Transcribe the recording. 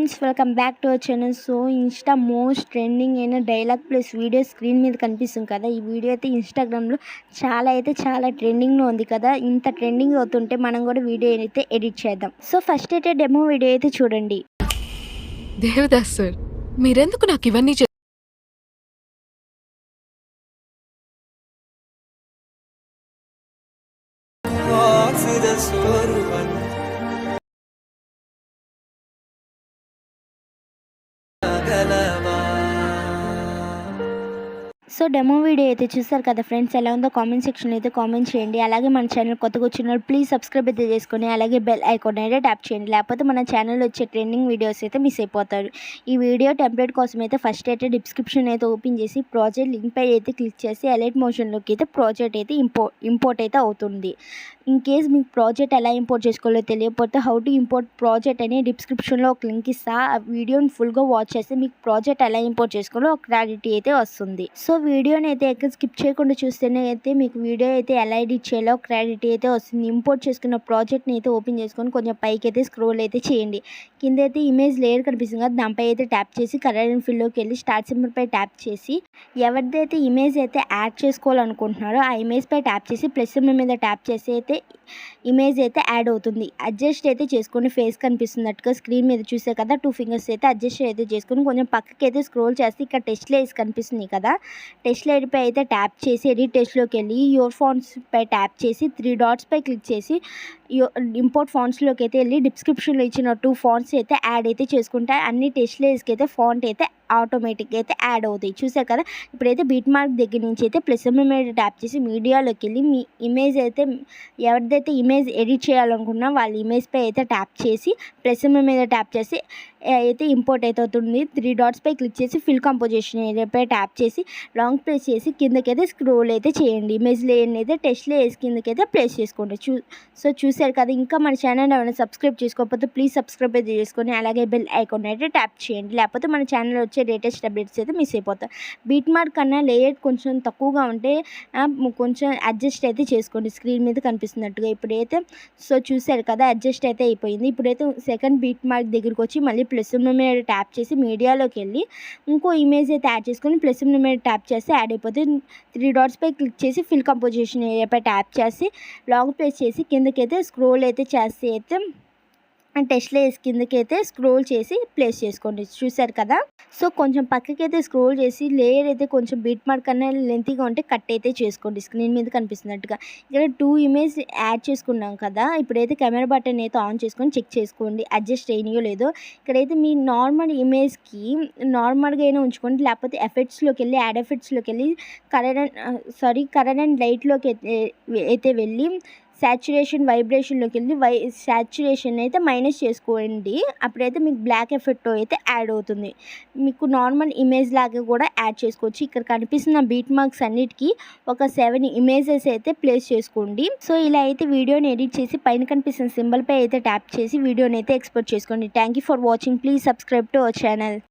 Friends, welcome back to our channel. So Insta most trending అయిన dialogue plus video screen మీద కనిపిస్తుంది కదా. ఈ వీడియో అయితే ఇన్స్టాగ్రామ్లో చాలా ట్రెండింగ్లో ఉంది కదా. ఇంత ట్రెండింగ్ అవుతుంటే మనం కూడా వీడియో అయితే ఎడిట్ చేద్దాం. సో ఫస్ట్ అయితే డెమో వీడియో అయితే చూడండి. దేవదాస్ సార్, మీరెందుకు నాకు ఇవన్నీ సో డెమో వీడియో అయితే చూస్తారు కదా ఫ్రెండ్స్. ఎలా ఉందో కామెంట్ సెక్షన్ అయితే కామెంట్ చేయండి. అలాగే మన ఛానల్ కొత్తగా వచ్చిన ప్లీజ్ సబ్స్క్రైబ్ అయితే చేసుకొని అలాగే బెల్ ఐకాన్ అయితే ట్యాప్ చేయండి. లేకపోతే మన ఛానల్ వచ్చే ట్రెండింగ్ వీడియోస్ అయితే మిస్ అయిపోతారు. ఈ వీడియో టెంప్లెట్ కోసం అయితే ఫస్ట్ అయితే డిస్క్రిప్షన్ అయితే ఓపెన్ చేసి ప్రాజెక్ట్ లింక్ పై అయితే క్లిక్ చేసి అలైట్ మోషన్లోకి అయితే ప్రాజెక్ట్ అయితే ఇంపోర్ట్ అయితే అవుతుంది. ఇన్ కేస్ మీకు ప్రాజెక్ట్ ఎలా ఇంపోర్ట్ చేసుకోవాలో తెలియకపోతే హౌ టు ఇంపోర్ట్ ప్రాజెక్ట్ అనే డిస్క్రిప్షన్లో ఒక లింక్ ఇస్తా. ఆ వీడియోని ఫుల్గా వాచ్ చేస్తే మీకు ప్రాజెక్ట్ ఎలా ఇంపోర్ట్ చేసుకోవాలో ఒక క్లారిటీ అయితే వస్తుంది. సో వీడియోని అయితే ఎక్కడ స్కిప్ చేయకుండా చూస్తేనే అయితే మీకు వీడియో అయితే ఎలా ఎడిట్ చేయాలో క్లారిటీ అయితే వస్తుంది. ఇంపోర్ట్ చేసుకున్న ప్రాజెక్ట్ని అయితే ఓపెన్ చేసుకొని కొంచెం పైకి అయితే స్క్రోల్ అయితే చేయండి. కింద అయితే ఇమేజ్ లేయర్ కనిపిస్తుంది కదా, దానిపై అయితే ట్యాప్ చేసి కలర్ అండ్ ఫిల్లోకి వెళ్ళి స్టార్ట్ సింబల్ పై ట్యాప్ చేసి ఎవరిదైతే ఇమేజ్ అయితే యాడ్ చేసుకోవాలనుకుంటున్నారో ఆ ఇమేజ్ పై ట్యాప్ చేసి ప్లస్ సింబల్ మీద ట్యాప్ చేసి అయితే ఇమేజ్ అయితే యాడ్ అవుతుంది. అడ్జస్ట్ అయితే చేసుకొని ఫేస్ కనిపిస్తున్నట్టుగా స్క్రీన్ మీద చూసే కదా 2 ఫింగర్స్ అయితే అడ్జస్ట్ అయితే చేసుకొని కొంచెం పక్కకి అయితే స్క్రోల్ చేస్తే ఇక్కడ టెస్ట్ లేయర్స్ కనిపిస్తుంది కదా. టెస్ట్ లేయర్ పై అయితే ట్యాప్ చేసి ఎడిట్ టెస్ట్లోకి వెళ్ళి యువర్ ఫాంట్స్ పై ట్యాప్ చేసి 3 డాట్స్ పై క్లిక్ చేసి ఇంపోర్ట్ ఫాంట్స్లోకి అయితే వెళ్ళి డిస్క్రిప్షన్లో ఇచ్చిన 2 ఫాంట్స్ అయితే యాడ్ అయితే చేసుకుంటే అన్ని టెస్ట్ లేయర్స్కి అయితే ఫాంట్ అయితే ఆటోమేటిక్గా అయితే యాడ్ అవుతాయి. చూసారు కదా. ఇప్పుడైతే బీట్ మార్క్ దగ్గర నుంచి అయితే ప్లస్ మీద ట్యాప్ చేసి మీడియాలోకి వెళ్ళి మీ ఇమేజ్ అయితే ఎవరిదైతే ఇమేజ్ ఎడిట్ చేయాలనుకున్నా వాళ్ళ ఇమేజ్ పై అయితే ట్యాప్ చేసి ప్లస్ మీద ట్యాప్ చేసి అయితే ఇంపోర్ట్ అయితే అవుతుంది. 3 డాట్స్ పై క్లిక్ చేసి ఫిల్ కంపోజిషన్ ఏరియాపై ట్యాప్ చేసి లాంగ్ ప్రెస్ చేసి కిందకైతే స్క్రోల్ అయితే చేయండి. ఇమేజ్ లేయర్ని అయితే టెస్ట్లో వేసి కిందకైతే ప్లేస్ చేసుకోండి. సో చూసారు కదా. ఇంకా మన ఛానల్ ఏమైనా సబ్స్క్రైబ్ చేసుకోకపోతే ప్లీజ్ సబ్స్క్రైబ్ అయితే చేసుకొని అలాగే బెల్ ఐకాన్ అయితే ట్యాప్ చేయండి. లేకపోతే మన ఛానల్ వచ్చే లేటెస్ట్ అప్డేట్స్ అయితే మిస్ అయిపోతాయి. బీట్ మార్క్ కన్నా లేయర్ కొంచెం తక్కువగా ఉంటే కొంచెం అడ్జస్ట్ అయితే చేసుకోండి స్క్రీన్ మీద కనిపిస్తున్నట్టుగా. ఇప్పుడైతే సో చూసారు కదా అడ్జస్ట్ అయితే అయిపోయింది. ఇప్పుడైతే సెకండ్ బీట్ మార్క్ దగ్గరికి వచ్చి మళ్ళీ ప్లస్ మీద ట్యాప్ చేసి మీడియాలోకి వెళ్ళి ఇంకో ఇమేజ్ అయితే యాడ్ చేసుకొని ప్లస్ మీద ట్యాప్ చేస్తే యాడ్ అయిపోతే 3 డాట్స్ పై క్లిక్ చేసి ఫిల్ కంపోజిషన్ ఏరియాపై ట్యాప్ చేసి లాంగ్ ప్రెస్ చేసి కిందకైతే స్క్రోల్ అయితే చేస్తే అయితే టెస్ట్ లేయర్స్ కిందకి అయితే స్క్రోల్ చేసి ప్లేస్ చేసుకోండి. చూసారు కదా. సో కొంచెం పక్కకి అయితే స్క్రోల్ చేసి లేయర్ అయితే కొంచెం బీట్ మార్క్ కన్నా లెంతీగా ఉంటే కట్ అయితే చేసుకోండి స్క్రీన్ మీద కనిపిస్తున్నట్టుగా. ఇక్కడ 2 ఇమేజ్ యాడ్ చేసుకున్నాం కదా. ఇప్పుడైతే కెమెరా బటన్ అయితే ఆన్ చేసుకొని చెక్ చేసుకోండి అడ్జస్ట్ అయినాయో లేదో. ఇక్కడైతే మీ నార్మల్ ఇమేజ్కి నార్మల్గా అయినా ఉంచుకోండి, లేకపోతే ఎఫెక్ట్స్లోకి వెళ్ళి యాడ్ ఎఫెక్ట్స్లోకి వెళ్ళి కలర్ అండ్ లైట్లోకి అయితే వెళ్ళి సాచురేషన్ వైబ్రేషన్లోకి వెళ్ళి సాచురేషన్ అయితే మైనస్ చేసుకోండి. అప్పుడైతే మీకు బ్లాక్ ఎఫెక్ట్ అయితే యాడ్ అవుతుంది. మీకు నార్మల్ ఇమేజ్ లాగా కూడా యాడ్ చేసుకోవచ్చు. ఇక్కడ కనిపిస్తున్న బీట్ మార్క్స్ అన్నిటికీ ఒక 7 ఇమేజెస్ అయితే ప్లేస్ చేసుకోండి. సో ఇలా అయితే వీడియోని ఎడిట్ చేసి పైన కనిపిస్తున్న సింబల్ పై అయితే ట్యాప్ చేసి వీడియోని అయితే ఎక్స్పోర్ట్ చేసుకోండి. Thank you for watching. Please subscribe to our channel.